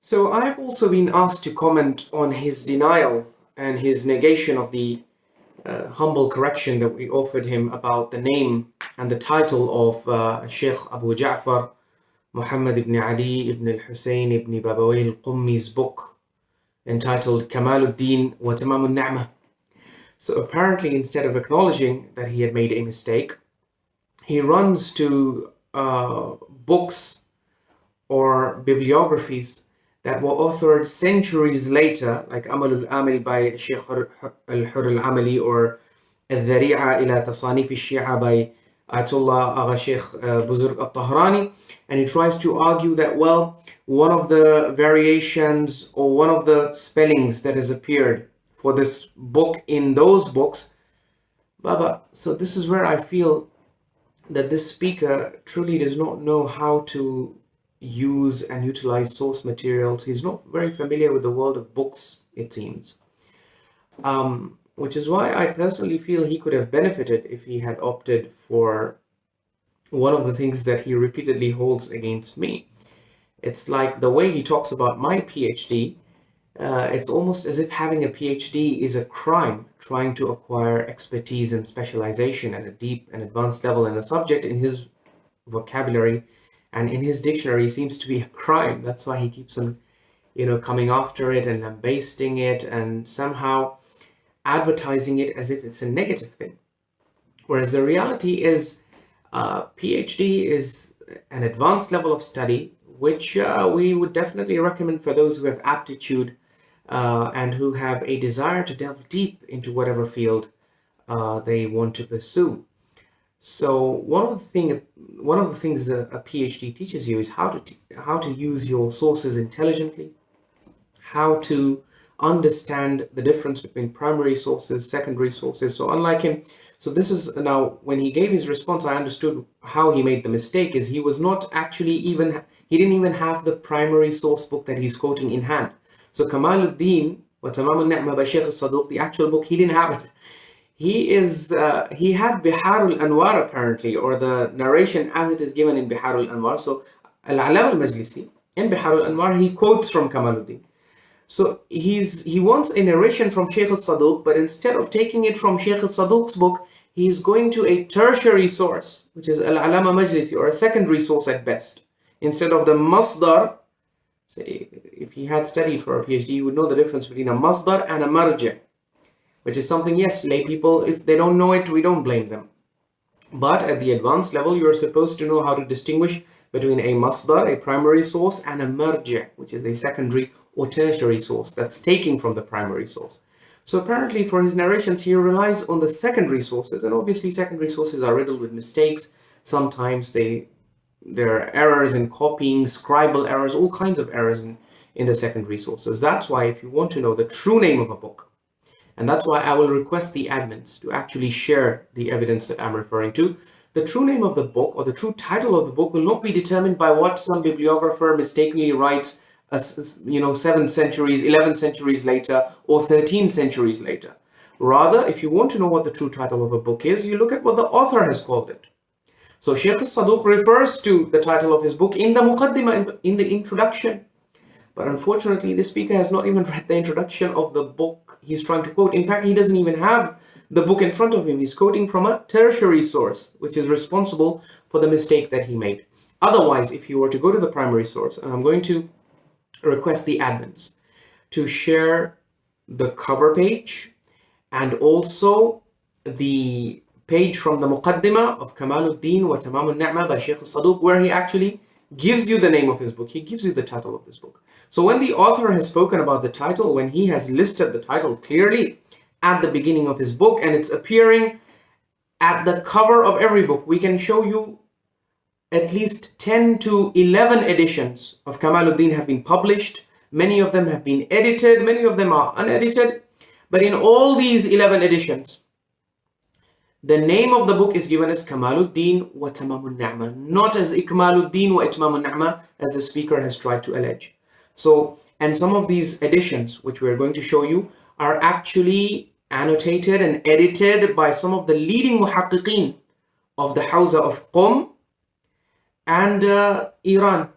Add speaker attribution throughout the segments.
Speaker 1: So I've also been asked to comment on his denial and his negation of the humble correction that we offered him about the name and the title of Sheikh Abu Jaffer Muhammad ibn Ali ibn al-Hussein ibn Babawayh al-Qummi's book entitled Kamaal Deen wa Tamaam Nemah. So apparently, instead of acknowledging that he had made a mistake, he runs to books or bibliographies that were authored centuries later, like Amal al-Amil by Sheikh al-Hur al-Amali, or Al-Dhari'a ila Tasanif al-Shia by Ayatollah Agha Sheikh Buzurg al-Tahrani, and he tries to argue that, well, one of the variations or one of the spellings that has appeared for this book in those books, so this is where I feel that this speaker truly does not know how to use and utilize source materials. He's not very familiar with the world of books, it seems. Which is why I personally feel he could have benefited if he had opted for one of the things that he repeatedly holds against me. It's like the way he talks about my PhD. It's almost as if having a PhD is a crime, trying to acquire expertise and specialization at a deep and advanced level in a subject in his vocabulary and in his dictionary seems to be a crime. That's why he keeps on, coming after it and lambasting it and somehow advertising it as if it's a negative thing. Whereas the reality is, PhD is an advanced level of study, which we would definitely recommend for those who have aptitude and who have a desire to delve deep into whatever field they want to pursue. So one of the things that a PhD teaches you is how to use your sources intelligently, how to understand the difference between primary sources, secondary sources. So unlike him, so this is now when he gave his response, I understood how he made the mistake. Is he was not actually he didn't even have the primary source book that he's quoting in hand. So Kamaal Deen wa Tamaam Nemah by Sheikh Saduq, the actual book, he didn't have it. He had Bihar al-Anwar apparently, or the narration as it is given in Bihar al-Anwar. So Al-Alam al-Majlisi in Bihar al-Anwar, he quotes from Kamaluddin. So he wants a narration from Sheikh al-Saduq, but instead of taking it from Sheikh al-Saduq's book, he's going to a tertiary source, which is Al-Alam al-Majlisi, or a secondary source at best. Instead of the masdar, say, if he had studied for a PhD, he would know the difference between a masdar and a marja, which is something, yes, lay people, if they don't know it, we don't blame them. But at the advanced level, you're supposed to know how to distinguish between a masdar, a primary source, and a marja, which is a secondary or tertiary source that's taking from the primary source. So apparently for his narrations, he relies on the secondary sources, and obviously secondary sources are riddled with mistakes. Sometimes there are errors in copying, scribal errors, all kinds of errors in the secondary sources. That's why if you want to know the true name of a book, and that's why I will request the admins to actually share the evidence that I'm referring to. The true name of the book or the true title of the book will not be determined by what some bibliographer mistakenly writes 7 centuries, 11 centuries later, or 13 centuries later. Rather, if you want to know what the true title of a book is, you look at what the author has called it. So Sheikh al-Saduq refers to the title of his book in the muqaddimah, in the introduction. But unfortunately, the speaker has not even read the introduction of the book he's trying to quote. In fact, he doesn't even have the book in front of him. He's quoting from a tertiary source, which is responsible for the mistake that he made. Otherwise, if you were to go to the primary source, and I'm going to request the admins to share the cover page and also the page from the Muqaddimah of Kamaal Deen wa Tamaam Nemah by Sheikh Saduq, where he actually gives you the name of his book. He gives you the title of this book. So when the author has spoken about the title, when he has listed the title clearly at the beginning of his book, and it's appearing at the cover of every book, we can show you at least 10 to 11 editions of Kamaluddin have been published. Many of them have been edited, many of them are unedited. But in all these 11 editions, the name of the book is given as Kamaluddin wa Tamaam Nemah, not as Ikmaluddin wa Itmaam Nemah, as the speaker has tried to allege. So, and some of these editions, which we're going to show you, are actually annotated and edited by some of the leading muhaqqiqeen of the Hawza of Qom and Iran.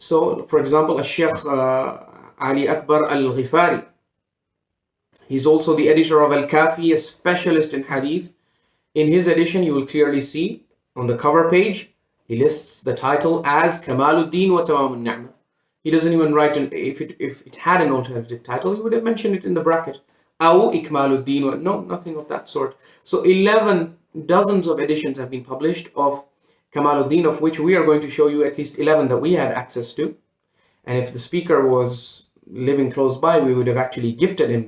Speaker 1: So, for example, a Sheikh Ali Akbar al-Ghifari, he's also the editor of Al-Kafi, a specialist in hadith. In his edition, you will clearly see on the cover page, he lists the title as Kamaluddin wa Tamaam Nemah. He doesn't even write if it had an alternative title, he would have mentioned it in the bracket. Aw Ikmaluddin, no, nothing of that sort. So 11 dozens of editions have been published of Kamaluddin, of which we are going to show you at least 11 that we had access to. And if the speaker was living close by, we would have actually gifted him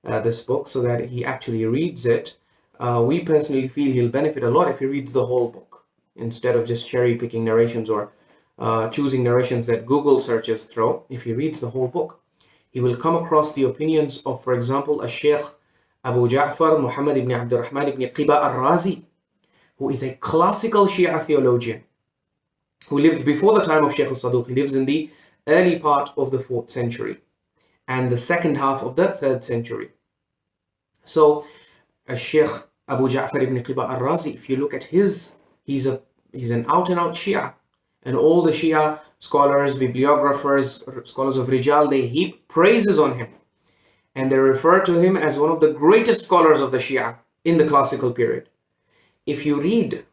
Speaker 1: this book so that he actually reads it. We personally feel he'll benefit a lot if he reads the whole book instead of just cherry picking narrations or choosing narrations that Google searches throw. If he reads the whole book, he will come across the opinions of, for example, a Sheikh Abu Jaffer, Muhammad ibn Abdurrahman ibn Qiba al-Razi, who is a classical Shia theologian who lived before the time of Sheikh al-Saduq. He lives in the early part of the 4th century and the second half of the 3rd century. So Sheikh Abu Jaffer ibn Qiba al-Razi, if you look at he's an out-and-out Shia. And all the Shia scholars, bibliographers, scholars of Rijal, they heap praises on him. And they refer to him as one of the greatest scholars of the Shia in the classical period. If you read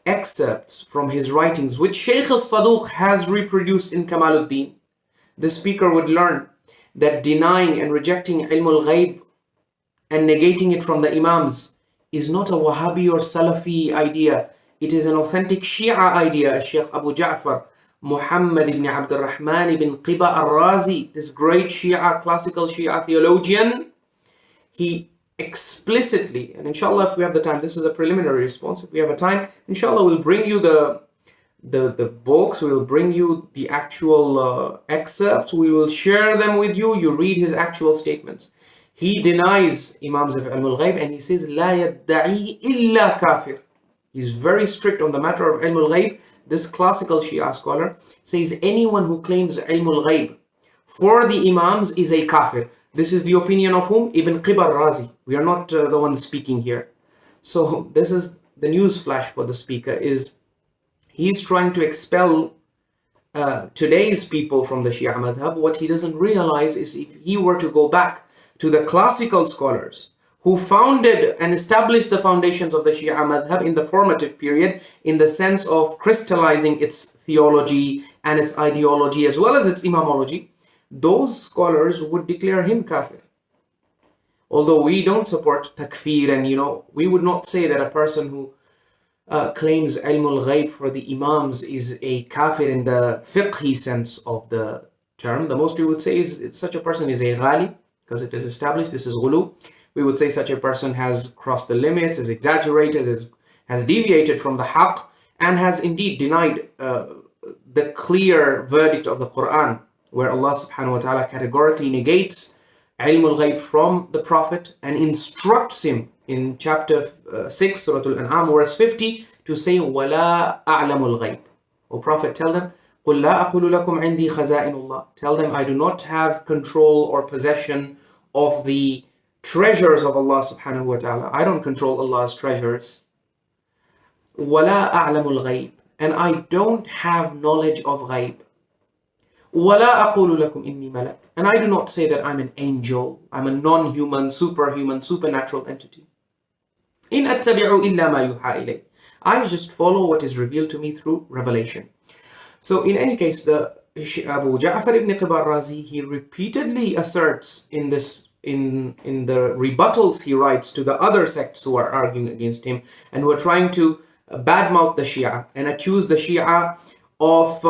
Speaker 1: excerpts from his writings, which Sheikh al-Saduq has reproduced in Kamaluddin, the speaker would learn that denying and rejecting ilmul ghaib and negating it from the Imams is not a Wahhabi or Salafi idea. It is an authentic Shia idea. Sheikh Abu Jaffer, Muhammad ibn Abdurrahman ibn Qiba al-Razi, this great Shia, classical Shia theologian, he explicitly, and inshallah if we have the time, this is a preliminary response, if we have a time, inshallah we'll bring you the books, we'll bring you the actual excerpts, we will share them with you, you read his actual statements. He denies Imams of ilmul ghaib and he says, لا يدعي إلا كافر. He's very strict on the matter of ilmul ghaib. This classical Shia scholar says anyone who claims ilmul ghaib for the Imams is a kafir. This is the opinion of whom? Ibn Qiba al-Razi. We are not the ones speaking here. So this is the news flash for the speaker, is he's trying to expel today's people from the Shia madhab. What he doesn't realize is if he were to go back to the classical scholars who founded and established the foundations of the Shia madhab in the formative period, in the sense of crystallizing its theology and its ideology as well as its imamology, those scholars would declare him kafir. Although we don't support takfeer, and we would not say that a person who claims ilmul ghaib for the Imams is a kafir in the fiqhi sense of the term. The most we would say is such a person is a ghali, because it is established, this is ghulu. We would say such a person has crossed the limits, is exaggerated, has deviated from the haqq, and has indeed denied the clear verdict of the Qur'an, where Allah subhanahu wa ta'ala categorically negates ilmul ghaib from the Prophet and instructs him in chapter 6, Surah Al-An'am, verse 50, to say, وَلَا أَعْلَمُ الْغَيْبِ. O Prophet, tell them, قُلْ لَا أَقُولُ لَكُمْ عِنْدِي خَزَائِنُ اللَّهِ. Tell them, I do not have control or possession of the treasures of Allah subhanahu wa ta'ala. I don't control Allah's treasures. وَلَا أَعْلَمُ الْغَيْبِ. And I don't have knowledge of ghaib. وَلَا أَقُولُ لَكُمْ إِنِّي مَلَكٌ. And I do not say that I'm an angel, I'm a non-human, superhuman, supernatural entity. إِنْ أَتَّبِعُ إِلَّا مَا يُوحَى إِلَيْهِ. I just follow what is revealed to me through revelation. So in any case, the Abu Ja'far ibn Qiba al-Razi, he repeatedly asserts in the rebuttals he writes to the other sects who are arguing against him and who are trying to badmouth the Shia and accuse the Shia of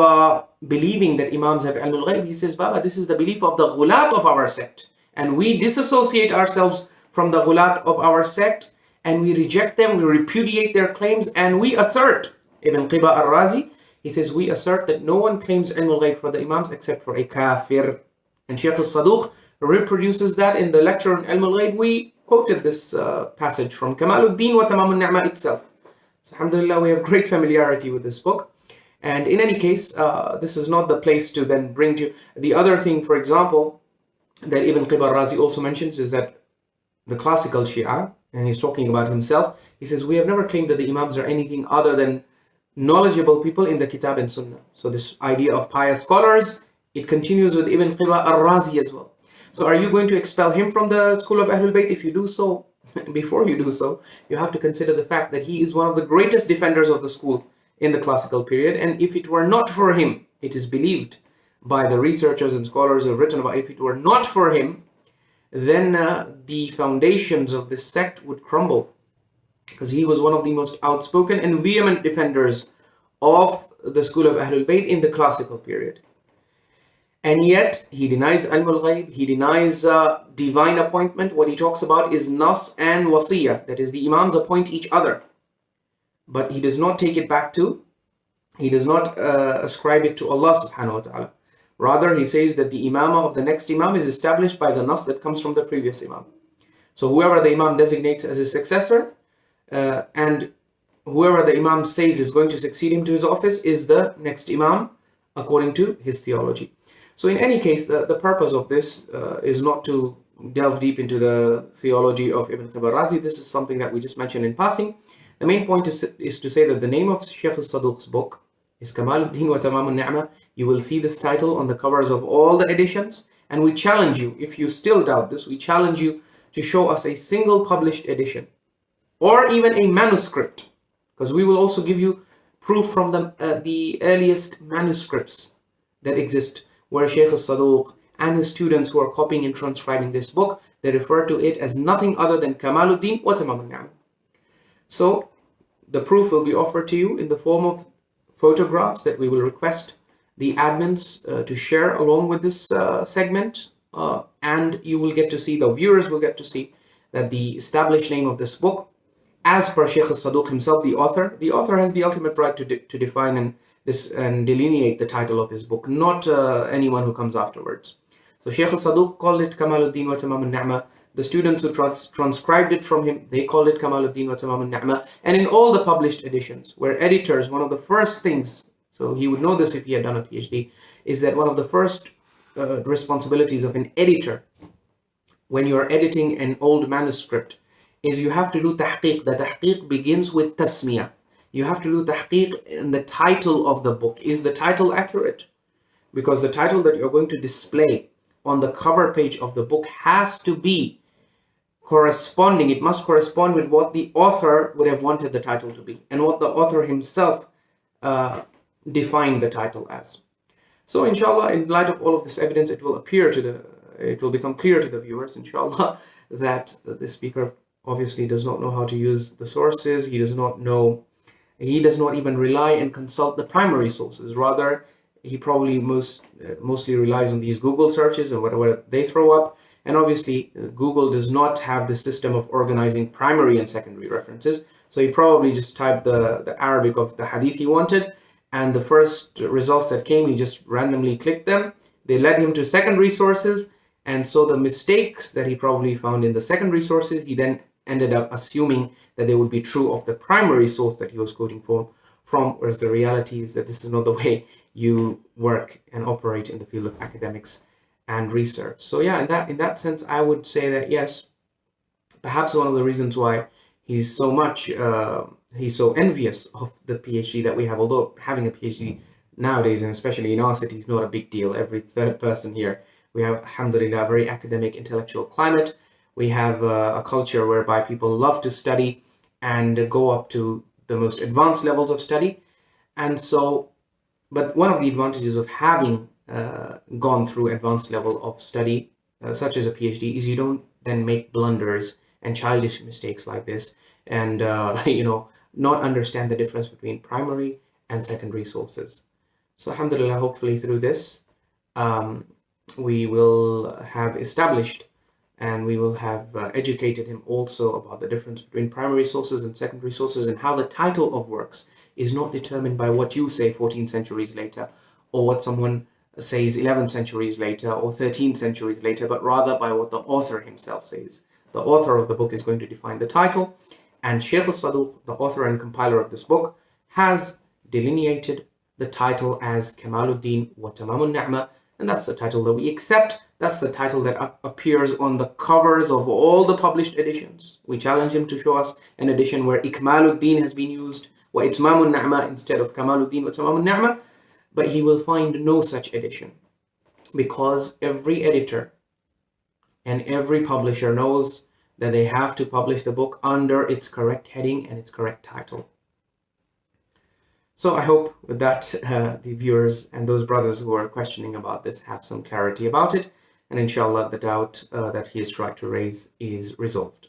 Speaker 1: believing that Imams have ilmul ghaib. He says, Baba, this is the belief of the ghulat of our sect, and we disassociate ourselves from the ghulat of our sect and we reject them, we repudiate their claims, and we assert, Ibn Qiba al-Razi, he says, we assert that no one claims ilmul ghaib for the Imams except for a kafir. And Sheikh al-Saduq reproduces that in the lecture on ilmul ghaib. We quoted this passage from Kamaluddin wa Tamaam Nemah itself. So, alhamdulillah, we have great familiarity with this book. And in any case, this is not the place to then bring to the other thing, for example, that Ibn Qiba al-Razi also mentions is that the classical Shia, and he's talking about himself, he says, we have never claimed that the Imams are anything other than knowledgeable people in the Kitab and Sunnah. So this idea of pious scholars, it continues with Ibn Qibla al-Razi as well. So are you going to expel him from the school of Ahlul Bayt? If you do so, before you do so, you have to consider the fact that he is one of the greatest defenders of the school in the classical period. And if it were not for him, it is believed by the researchers and scholars who have written about, if it were not for him, then the foundations of this sect would crumble, because he was one of the most outspoken and vehement defenders of the school of Ahlul Bayt in the classical period. And yet, he denies ilmul ghaib, he denies divine appointment. What he talks about is nas and wasiyah, that is, the Imams appoint each other. But he does not take it back to, he does not ascribe it to Allah subhanahu wa ta'ala. Rather, he says that the Imamah of the next Imam is established by the nas that comes from the previous Imam. So whoever the Imam designates as his successor, and whoever the Imam says is going to succeed him to his office is the next Imam according to his theology. So in any case, the purpose of this is not to delve deep into the theology of Ibn Qibla Razi. This is something that we just mentioned in passing. The main point is to say that the name of Sheikh Saduq's book is Kamaal Deen wa Tamaam Nemah. You will see this title on the covers of all the editions. And we challenge you, if you still doubt this, we challenge you to show us a single published edition or even a manuscript, because we will also give you proof from the earliest manuscripts that exist, where Sheikh Saduq and his students who are copying and transcribing this book, they refer to it as nothing other than Kamaluddin wa Tamaam al-Ni'am. So the proof will be offered to you in the form of photographs that we will request the admins to share along with this segment, and you will get to see, the viewers will get to see, that the established name of this book, as per Sheikh Saduq himself, the author has the ultimate right to define and delineate the title of his book, not anyone who comes afterwards. So Sheikh Saduq called it Kamaluddin wa Tamaam al-Ni'mah. The students who transcribed it from him, they called it Kamaluddin wa Tamaam al-Ni'mah. And in all the published editions, where editors, one of the first things, so he would know this if he had done a PhD, is that one of the first responsibilities of an editor when you are editing an old manuscript is you have to do tahqiq. The tahqiq begins with tasmiyah. You have to do tahqiq in the title of the book. Is the title accurate? Because the title that you're going to display on the cover page of the book has to be corresponding. It must correspond with what the author would have wanted the title to be and what the author himself defined the title as. So inshallah, in light of all of this evidence, it will become clear to the viewers, inshallah, that the speaker obviously does not know how to use the sources. He does not even rely and consult the primary sources. Rather, he probably mostly relies on these Google searches and whatever they throw up. And obviously, Google does not have the system of organizing primary and secondary references. So he probably just typed the Arabic of the hadith he wanted, and the first results that came, he just randomly clicked them. They led him to secondary sources. And so the mistakes that he probably found in the secondary sources, he then ended up assuming that they would be true of the primary source that he was quoting from, whereas the reality is that this is not the way you work and operate in the field of academics and research. So yeah, in that sense, I would say that yes, perhaps one of the reasons why he's so envious of the PhD that we have, although having a PhD nowadays, and especially in our city, is not a big deal. Every third person here, we have, alhamdulillah, a very academic, intellectual climate. We have a culture whereby people love to study and go up to the most advanced levels of study. And so, but one of the advantages of having gone through advanced level of study, such as a PhD, is you don't then make blunders and childish mistakes like this, and not understand the difference between primary and secondary sources. So alhamdulillah, hopefully through this, we will have established and we will have educated him also about the difference between primary sources and secondary sources, and how the title of works is not determined by what you say 14 centuries later, or what someone says 11 centuries later or 13 centuries later, but rather by what the author himself says. The author of the book is going to define the title, and Sheikh Saduq, the author and compiler of this book, has delineated the title as Kamaluddin wa Tamaam al-Ni'mah, and that's the title that we accept. That's the title that appears on the covers of all the published editions. We challenge him to show us an edition where Ikmaluddin has been used, وإتمام النعمة instead of كمال الدين وتمام النعمة, but he will find no such edition, because every editor and every publisher knows that they have to publish the book under its correct heading and its correct title. So I hope with that the viewers and those brothers who are questioning about this have some clarity about it, and inshallah the doubt that he has tried to raise is resolved.